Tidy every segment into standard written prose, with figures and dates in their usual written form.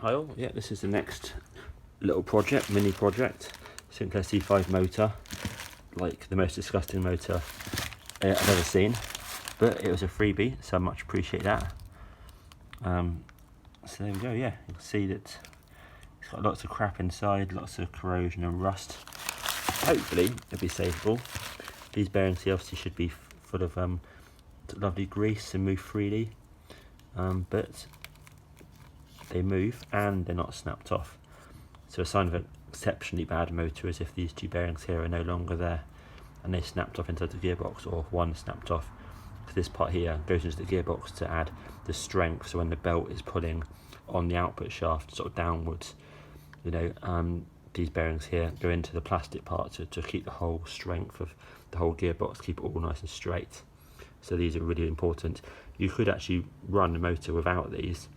Hi all, yeah, this is the next little project, mini project, Sinclair C5 motor, like the most disgusting motor I've ever seen, but it was a freebie, so I much appreciate that. So there we go, yeah, you can see that it's got lots of crap inside, lots of corrosion and rust. Hopefully it'll be savable. These bearings here obviously should be full of lovely grease and move freely, but they move and they're not snapped off. So a sign of an exceptionally bad motor is if these two bearings here are no longer there and they snapped off inside the gearbox, or one snapped off. So this part here goes into the gearbox to add the strength, so when the belt is pulling on the output shaft sort of downwards, you know, these bearings here go into the plastic part to keep the whole strength of the whole gearbox, keep it all nice and straight. So these are really important. You could actually run the motor without these,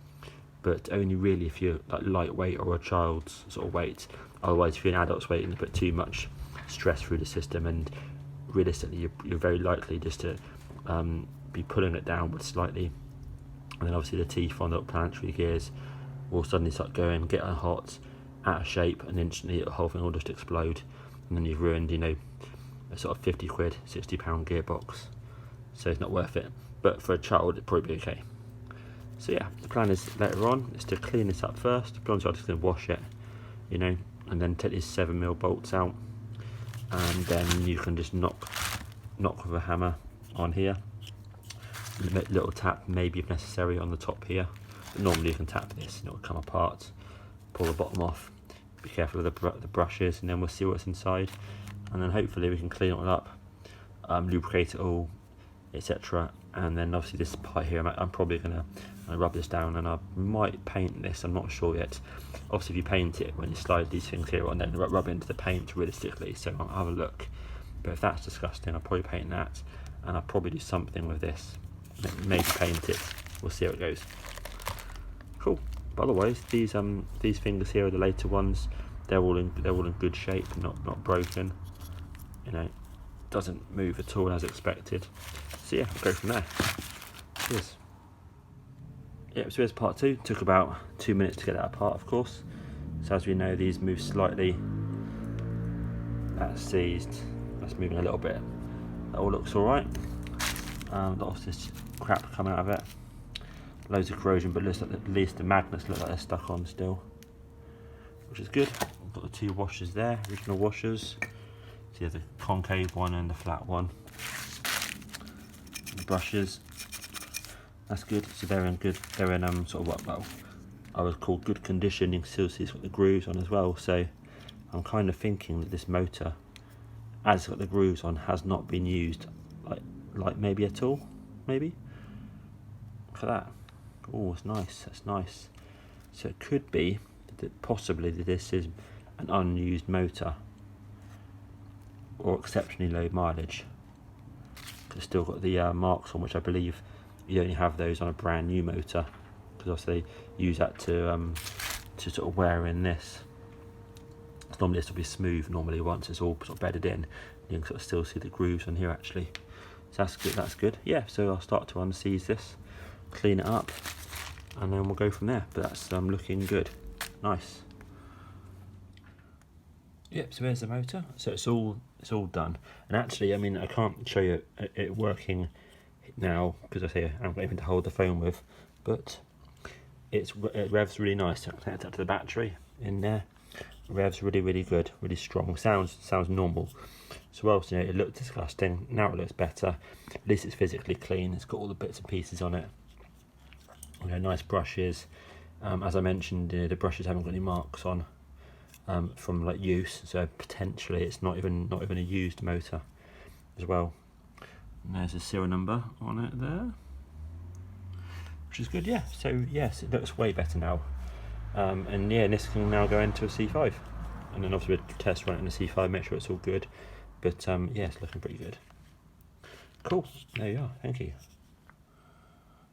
but only really if you're like lightweight or a child's sort of weight. Otherwise, if you're an adult's weight, you put too much stress through the system, and realistically you're very likely just to be pulling it downwards slightly, and then obviously the teeth on the planetary gears will suddenly start going, get hot, out of shape, and instantly the whole thing will just explode, and then you've ruined, you know, a sort of 50 quid, 60 pound gearbox. So it's not worth it, but for a child it'd probably be okay. So yeah, the plan is later on is to clean this up first. I'm just going to wash it, you know, and then take these 7mm bolts out, and then you can just knock with a hammer on here, little tap maybe if necessary on the top here, but normally you can tap this and it will come apart. Pull the bottom off, be careful of the brushes, and then we'll see what's inside, and then hopefully we can clean it all up, lubricate it all, etc. And then obviously this part here, I'm probably going to rub this down, and I might paint this, I'm not sure yet. Obviously if you paint it, when you slide these things here on, then rub into the paint realistically, so I'll have a look. But if that's disgusting, I'll probably paint that, and I'll probably do something with this, maybe paint it, we'll see how it goes. Cool. But otherwise, these fingers here are the later ones. They're all in good shape, not broken. You know, doesn't move at all as expected. So yeah, we'll go from there. Cheers. Yep, so here's part 2. Took about 2 minutes to get that apart, of course. So as we know, these move slightly. That's seized. That's moving a little bit. That all looks all right. Lots of this crap coming out of it. Loads of corrosion, but looks like at least the magnets look like they're stuck on still, which is good. I've got the 2 washers there, original washers. So you have the concave one and the flat one. The brushes, that's good. So they're in sort of what, well, I would call good condition. You can still see it's got the grooves on as well. So I'm kind of thinking that this motor, as it's got the grooves on, has not been used like maybe at all, maybe. Look at that. Oh, it's nice. That's nice. So it could be that possibly this is an unused motor, or exceptionally low mileage. It's still got the marks on, which I believe you only have those on a brand new motor, because obviously they use that to sort of wear in this. So normally this will be smooth. Normally once it's all sort of bedded in, you can sort of still see the grooves on here actually. So that's good. That's good. Yeah. So I'll start to unseize this, clean it up, and then we'll go from there. But that's looking good. Nice. Yep, so here's the motor. So it's all done. And actually, I mean, I can't show you it working now because I say I haven't got anything to hold the phone with, but it revs really nice. I connect it up to the battery in there. It revs really good, really strong. Sounds normal. So obviously, you know, it looked disgusting. Now it looks better. At least it's physically clean. It's got all the bits and pieces on it. You know, nice brushes. As I mentioned, you know, the brushes haven't got any marks on from like use, so potentially it's not even a used motor. as well. And there's a serial number on it there, which is good. Yeah, so yes, it looks way better now. And yeah, this can now go into a C5, and then obviously we'll test run it in a C5, make sure it's all good. But yeah, it's looking pretty good. Cool, there you are, thank you.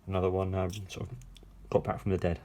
Another one sort of got back from the dead.